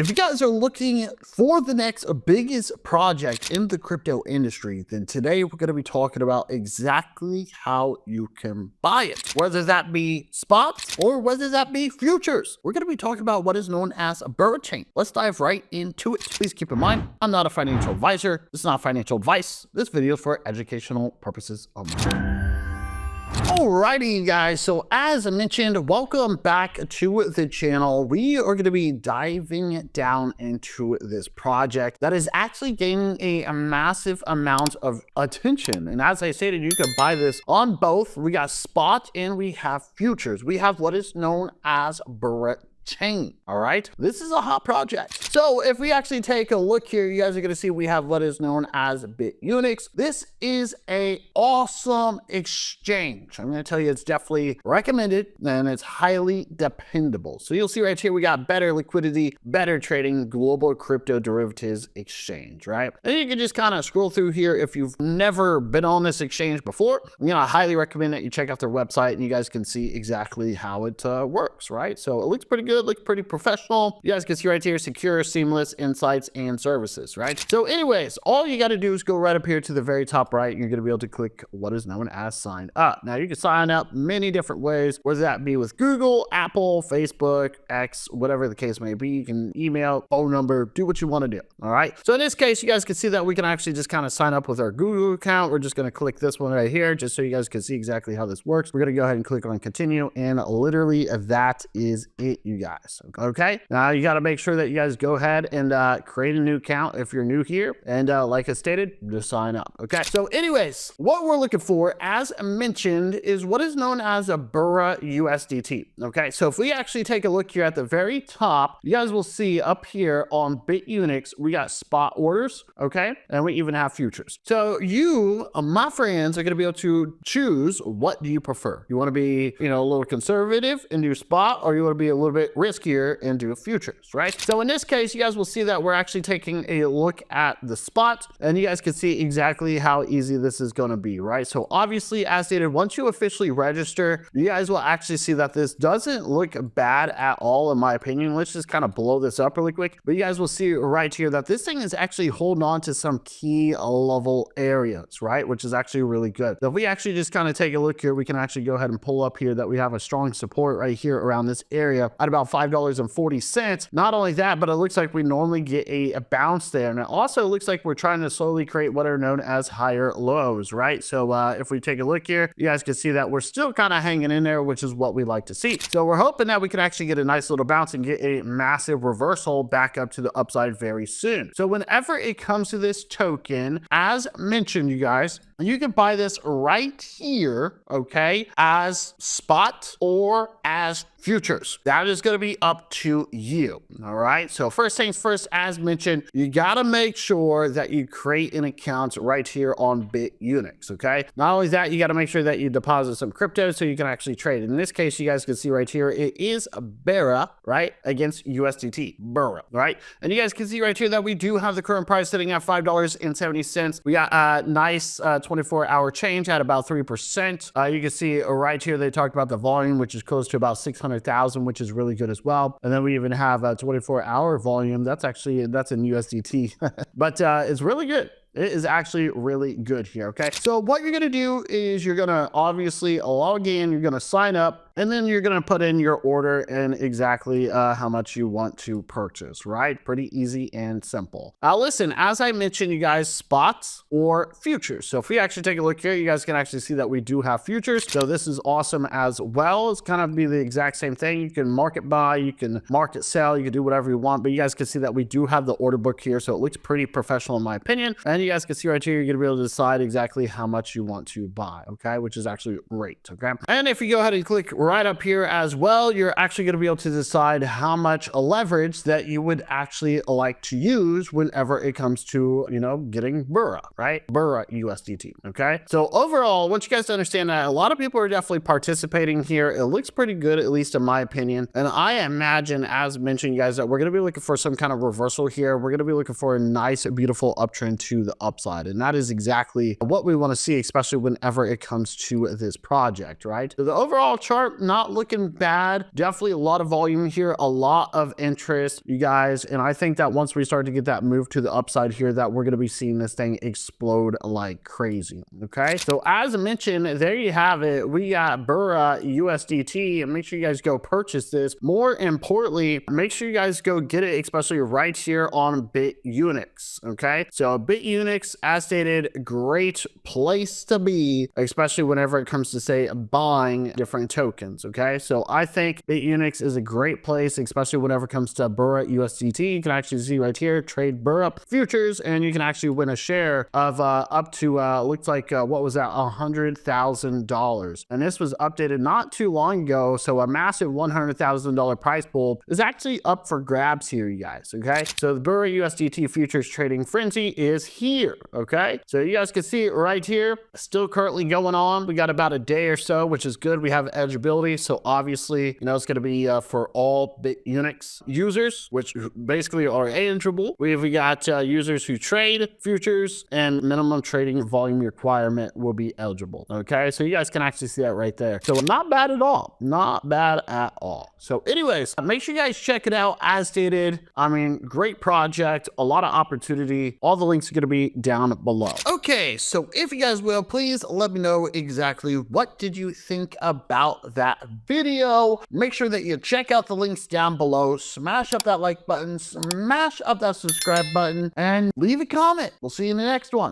If you guys are looking for the next biggest project in the crypto industry, then today we're going to be talking about exactly how you can buy it, whether that be spots or whether that be futures. We're going to be talking about what is known as a Berachain. Let's dive right into it. Please keep in mind, I'm not a financial advisor. This is not financial advice. This video is for educational purposes only. Alrighty guys, so as I mentioned, welcome back to the channel. We are going to be diving down into this project that is actually gaining a massive amount of attention. And as I stated, you can buy this on both. We got spot and we have futures. We have what is known as Berachain. All right, this is a hot project. So if we actually take a look here, you guys are going to see we have what is known as Bitunix. This is a awesome exchange. I'm going to tell you, it's definitely recommended and it's highly dependable. So you'll see right here, we got better liquidity, better trading, global crypto derivatives exchange, right? And you can just kind of scroll through here. If you've never been on this exchange before, I highly recommend that you check out their website and you guys can see exactly how it works, right? So it looks pretty good. Looks pretty professional. You guys can see right here, secure, seamless insights and services, right? So anyways, all you got to do is go right up here to the very top right. You're going to be able to click what is known as sign up. Now you can sign up many different ways, whether that be with Google, Apple, Facebook, X, whatever the case may be. You can email, phone number, do what you want to do. All right. So in this case, you guys can see that we can actually just kind of sign up with our Google account. We're just going to click this one right here, just so you guys can see exactly how this works. We're going to go ahead and click on continue. And literally that is it, you guys. Okay, now you got to make sure that you guys go ahead and create a new account if you're new here, and like I stated, just sign up. Okay, so anyways, what we're looking for, as mentioned, is what is known as a BERA USDT. Okay, so if we actually take a look here at the very top, you guys will see up here on Bitunix we got spot orders, okay, and we even have futures. So you, my friends, are going to be able to choose what do you prefer. You want to be, a little conservative and do spot, or you want to be a little bit riskier and do futures, right? So in this case, you guys will see that we're actually taking a look at the spot, and you guys can see exactly how easy this is going to be, right? So obviously, as stated, once you officially register, you guys will actually see that this doesn't look bad at all, in my opinion. Let's just kind of blow this up really quick, but you guys will see right here that this thing is actually holding on to some key level areas, right? Which is actually really good. So if we actually just kind of take a look here, we can actually go ahead and pull up here that we have a strong support right here around this area at about $5.40. Not only that, but it looks like we normally get a bounce there. And it also looks like we're trying to slowly create what are known as higher lows, right? So if we take a look here, you guys can see that we're still kind of hanging in there, which is what we like to see. So we're hoping that we can actually get a nice little bounce and get a massive reversal back up to the upside very soon. So whenever it comes to this token, as mentioned, you guys, you can buy this right here, okay, as spot or as futures. That is going to be up to you. All right. So first things first, as mentioned, you got to make sure that you create an account right here on Bitunix. Okay. Not only that, you got to make sure that you deposit some crypto so you can actually trade. In this case, you guys can see right here, it is a BERA, right, against USDT, BERA, right? And you guys can see right here that we do have the current price sitting at $5.70. We got a nice 24-hour change at about 3%. You can see right here, they talked about the volume, which is close to about 600,000, which is really good as well. And then we even have a 24-hour volume. That's in USDT, but it's really good. It is actually really good here, okay? So what you're going to do is you're going to obviously log in, you're going to sign up, and then you're going to put in your order and exactly how much you want to purchase, right? Pretty easy and simple. Now listen, as I mentioned, you guys, spots or futures. So if we actually take a look here, you guys can actually see that we do have futures. So this is awesome as well. It's kind of be the exact same thing. You can market buy, you can market sell, you can do whatever you want, but you guys can see that we do have the order book here. So it looks pretty professional in my opinion. And you guys can see right here, you're going to be able to decide exactly how much you want to buy, okay? Which is actually great, okay? And if you go ahead and click right up here as well, you're actually going to be able to decide how much leverage that you would actually like to use whenever it comes to, getting BERA, right? BERA USDT, okay? So overall, once you guys understand that, a lot of people are definitely participating here. It looks pretty good, at least in my opinion. And I imagine, as mentioned, you guys, that we're going to be looking for some kind of reversal here. We're going to be looking for a nice, beautiful uptrend to the upside. And that is exactly what we want to see, especially whenever it comes to this project, right? So the overall chart far, not looking bad. Definitely a lot of volume here, a lot of interest, you guys. And I think that once we start to get that move to the upside here, that we're going to be seeing this thing explode like crazy. Okay. So as I mentioned, there you have it. We got BERA USDT, and make sure you guys go purchase this. More importantly, make sure you guys go get it, especially right here on Bitunix. Okay. So Bitunix, as stated, great place to be, especially whenever it comes to, say, buying different tokens. Okay. So I think Bitunix is a great place, especially whenever it comes to BERA USDT. You can actually see right here, trade BERA futures, and you can actually win a share of up to, looks like, what was that? $100,000. And this was updated not too long ago. So a massive $100,000 prize pool is actually up for grabs here, you guys. Okay. So the BERA USDT futures trading frenzy is here. Okay. So you guys can see it right here, still currently going on. We got about a day or so, which is good. We have eligibility. So obviously, you know, it's going to be for all Bitunix users, which basically are eligible. We got users who trade futures, and minimum trading volume requirement will be eligible. Okay. So you guys can actually see that right there. So not bad at all. Not bad at all. So anyways, make sure you guys check it out as stated. I mean, great project, a lot of opportunity. All the links are going to be down below. Okay. So if you guys will, please let me know exactly what did you think about that video. Make sure that you check out the links down below, smash up that like button, smash up that subscribe button, and leave a comment. We'll see you in the next one.